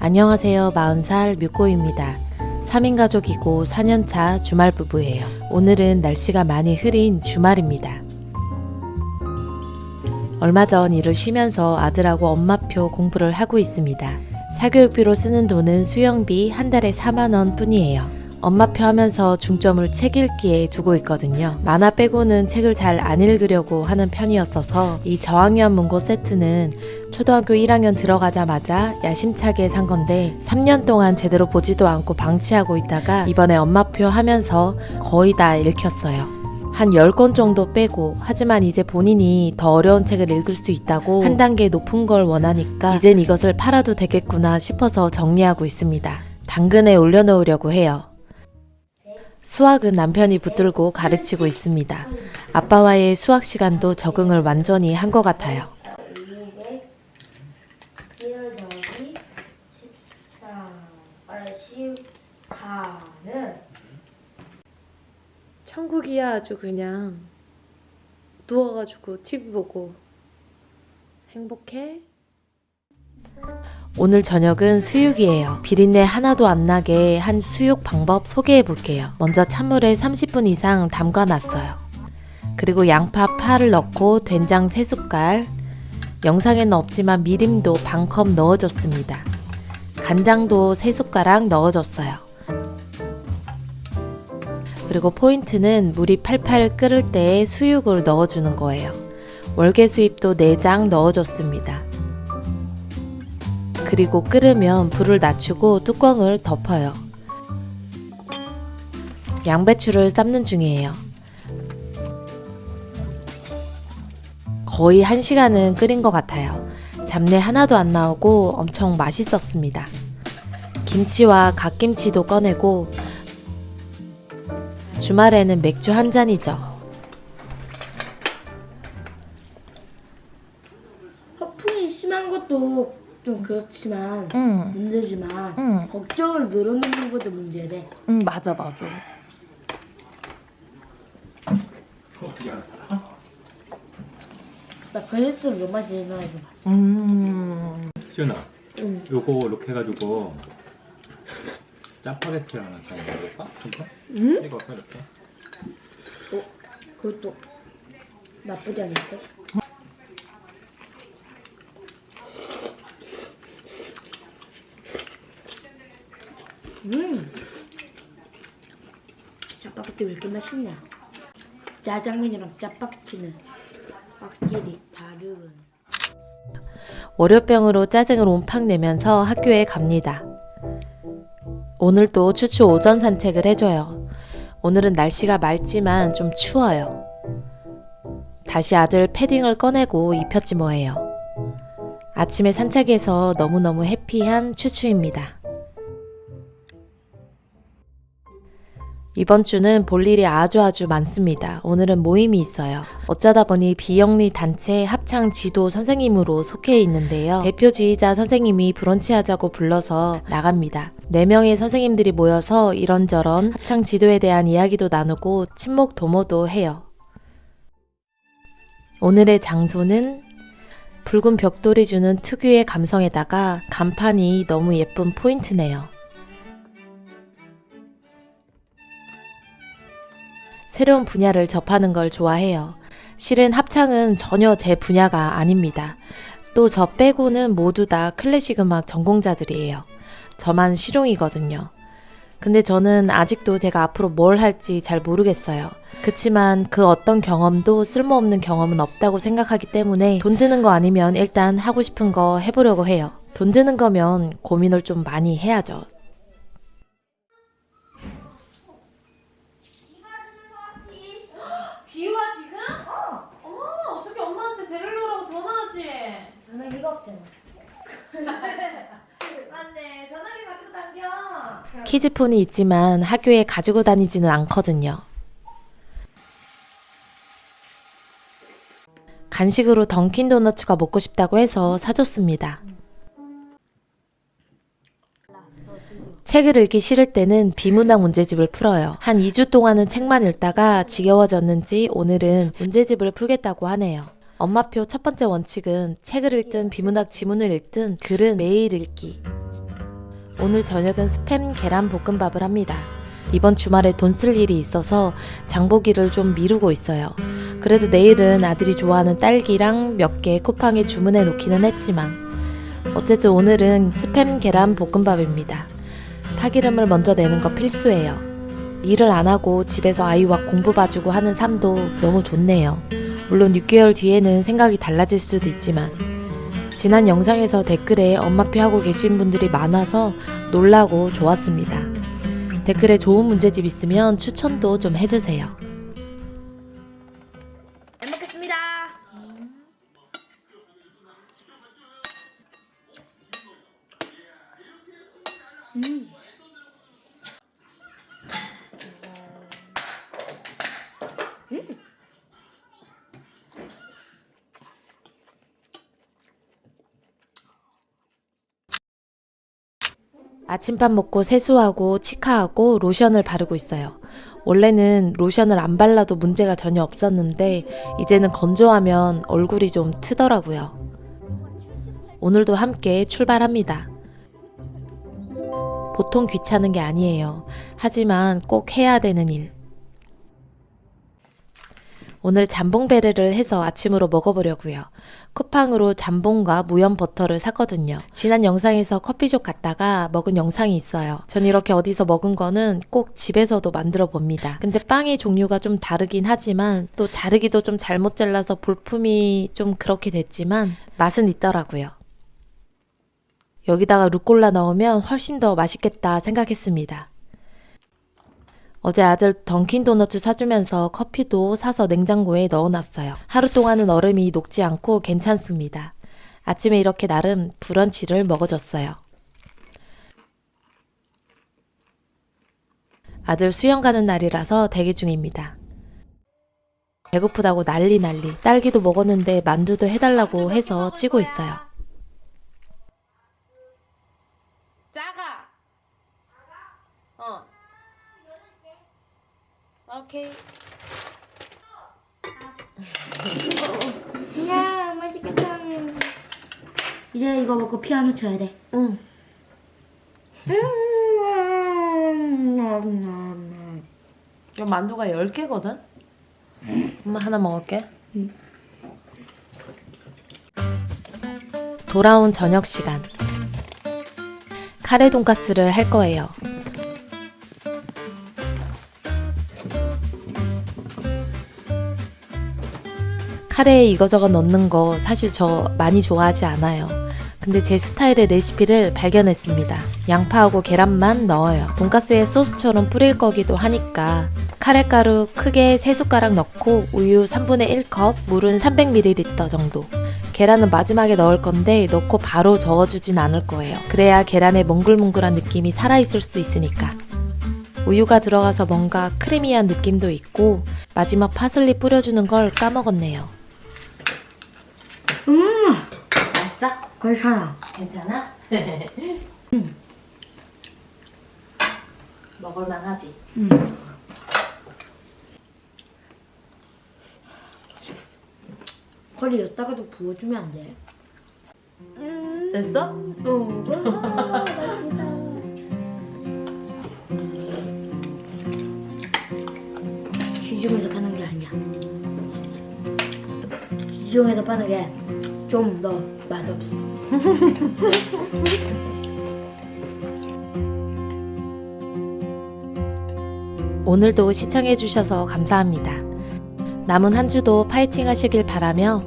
안녕하세요. 40살 뮤꼬입니다. 3인 가족이고 4년차 주말 부부예요. 오늘은 날씨가 많이 흐린 주말입니다. 얼마 전 일을 쉬면서 아들하고 엄마표 공부를 하고 있습니다. 사교육비로 쓰는 돈은 수영비 한 달에 4만원 뿐이에요. 엄마표 하면서 중점을 책 읽기에 두고 있거든요. 만화 빼고는 책을 잘 안 읽으려고 하는 편이었어서 이 저학년 문고 세트는 초등학교 1학년 들어가자마자 야심차게 산 건데 3년 동안 제대로 보지도 않고 방치하고 있다가 이번에 엄마표 하면서 거의 다 읽혔어요. 한 10권 정도 빼고. 하지만 이제 본인이 더 어려운 책을 읽을 수 있다고 한 단계 높은 걸 원하니까 이젠 이것을 팔아도 되겠구나 싶어서 정리하고 있습니다. 당근에 올려놓으려고 해요. 수학은 남편이 붙들고 가르치고 있습니다. 아빠와의 수학 시간도 적응을 완전히 한 것 같아요. 1 더하기 14는 천국이야. 아주 그냥 누워가지고 TV 보고 행복해. 오늘 저녁은 수육이에요. 비린내 하나도 안 나게 한 수육 방법 소개해 볼게요. 먼저 찬물에 30분 이상 담가 놨어요. 그리고 양파, 파를 넣고 된장 3숟갈, 영상에는 없지만 미림도 반컵 넣어줬습니다. 간장도 3숟가락 넣어줬어요. 그리고 포인트는 물이 팔팔 끓을 때 수육을 넣어주는 거예요. 월계수잎도 4장 넣어줬습니다. 그리고 끓으면 불을 낮추고 뚜껑을 덮어요. 양배추를 삶는 중이에요. 거의 1시간은 끓인 것 같아요. 잡내 하나도 안 나오고 엄청 맛있었습니다. 김치와 갓김치도 꺼내고 주말에는 맥주 한 잔이죠. 허풍이 심한 것도 좀 그렇지만 문제지만 걱정을 늘어놓는 것도 문제래. 맞아. 어떻게 알았어? 나 그래서 로마 제너에서 시연아, 요거 이렇게 해가지고 짜파게티를 하나 잘 먹어볼까? 이거? 이거 이렇게. 그것도 나쁘지 않을까? 짜파게티 왜 이렇게 맛있냐? 짜장면이랑 짜파게티는 확실히 다르군. 월요병으로 짜증을 온팍 내면서 학교에 갑니다. 오늘도 추추 오전 산책을 해줘요. 오늘은 날씨가 맑지만 좀 추워요. 다시 아들 패딩을 꺼내고 입혔지 뭐예요. 아침에 산책해서 너무너무 해피한 추추입니다. 이번 주는 볼 일이 아주 많습니다. 오늘은 모임이 있어요. 어쩌다 보니 비영리 단체 합창 지도 선생님으로 속해 있는데요. 대표 지휘자 선생님이 브런치 하자고 불러서 나갑니다. 4명의 선생님들이 모여서 이런저런 합창 지도에 대한 이야기도 나누고 친목 도모도 해요. 오늘의 장소는 붉은 벽돌이 주는 특유의 감성에다가 간판이 너무 예쁜 포인트네요. 새로운 분야를 접하는 걸 좋아해요. 실은 합창은 전혀 제 분야가 아닙니다. 또 저 빼고는 모두 다 클래식 음악 전공자들이에요. 저만 실용이거든요. 근데 저는 아직도 제가 앞으로 뭘 할지 잘 모르겠어요. 그치만 그 어떤 경험도 쓸모없는 경험은 없다고 생각하기 때문에 돈 드는 거 아니면 일단 하고 싶은 거 해보려고 해요. 돈 드는 거면 고민을 좀 많이 해야죠. 비와 지금? 어머 어떻게 엄마한테 데리러 오라고 전화하지? 전화기가 없잖아. 맞네 전화기 가지고 당겨. 키즈폰이 있지만 학교에 가지고 다니지는 않거든요. 간식으로 던킨 도너츠가 먹고 싶다고 해서 사줬습니다. 책을 읽기 싫을 때는 비문학 문제집을 풀어요. 한 2주 동안은 책만 읽다가 지겨워졌는지 오늘은 문제집을 풀겠다고 하네요. 엄마표 첫 번째 원칙은 책을 읽든 비문학 지문을 읽든 글은 매일 읽기. 오늘 저녁은 스팸 계란 볶음밥을 합니다. 이번 주말에 돈 쓸 일이 있어서 장보기를 좀 미루고 있어요. 그래도 내일은 아들이 좋아하는 딸기랑 몇 개 쿠팡에 주문해 놓기는 했지만 어쨌든 오늘은 스팸 계란 볶음밥입니다. 파기름을 먼저 내는 거 필수예요. 일을 안 하고 집에서 아이와 공부 봐주고 하는 삶도 너무 좋네요. 물론 6개월 뒤에는 생각이 달라질 수도 있지만 지난 영상에서 댓글에 엄마표 하고 계신 분들이 많아서 놀라고 좋았습니다. 댓글에 좋은 문제집 있으면 추천도 좀 해주세요. 잘 먹겠습니다. 아침밥 먹고 세수하고 치카하고 로션을 바르고 있어요. 원래는 로션을 안 발라도 문제가 전혀 없었는데 이제는 건조하면 얼굴이 좀 트더라고요. 오늘도 함께 출발합니다. 보통 귀찮은 게 아니에요. 하지만 꼭 해야 되는 일. 오늘 잠봉베레를 해서 아침으로 먹어보려고요. 쿠팡으로 잠봉과 무염 버터를 샀거든요. 지난 영상에서 커피숍 갔다가 먹은 영상이 있어요. 전 이렇게 어디서 먹은 거는 꼭 집에서도 만들어 봅니다. 근데 빵의 종류가 좀 다르긴 하지만 또 자르기도 좀 잘못 잘라서 볼품이 좀 그렇게 됐지만 맛은 있더라고요. 여기다가 루꼴라 넣으면 훨씬 더 맛있겠다 생각했습니다. 어제 아들 던킨도너츠 사주면서 커피도 사서 냉장고에 넣어놨어요. 하루 동안은 얼음이 녹지 않고 괜찮습니다. 아침에 이렇게 나름 브런치를 먹어줬어요. 아들 수영 가는 날이라서 대기 중입니다. 배고프다고 난리. 딸기도 먹었는데 만두도 해달라고 해서 찌고 있어요. 작아. 오케이. 야, 맛있겠다. 이제 이거 먹고 피아노 쳐야 돼. 응. 이 만두가 10개거든? 엄마 하나 먹을게. 돌아온 저녁 시간. 카레 돈가스를 할 거예요. 카레에 이거저거 넣는 거 사실 저 많이 좋아하지 않아요. 근데 제 스타일의 레시피를 발견했습니다. 양파하고 계란만 넣어요. 돈가스에 소스처럼 뿌릴 거기도 하니까 카레가루 크게 3숟가락 넣고 우유 3분의 1컵, 물은 300ml 정도. 계란은 마지막에 넣을 건데 넣고 바로 저어주진 않을 거예요. 그래야 계란의 몽글몽글한 느낌이 살아있을 수 있으니까. 우유가 들어가서 뭔가 크리미한 느낌도 있고 마지막 파슬리 뿌려주는 걸 까먹었네요. 맛있어? 괜찮아. 괜찮아? 먹을만하지? 허리 여기다가도 부어주면 안 돼? 됐어? 시중에서 파는 게 아니야. 시중에서 파는 게 좀 더 맛없어. 오늘도 시청해주셔서 감사합니다. 남은 한 주도 파이팅 하시길 바라며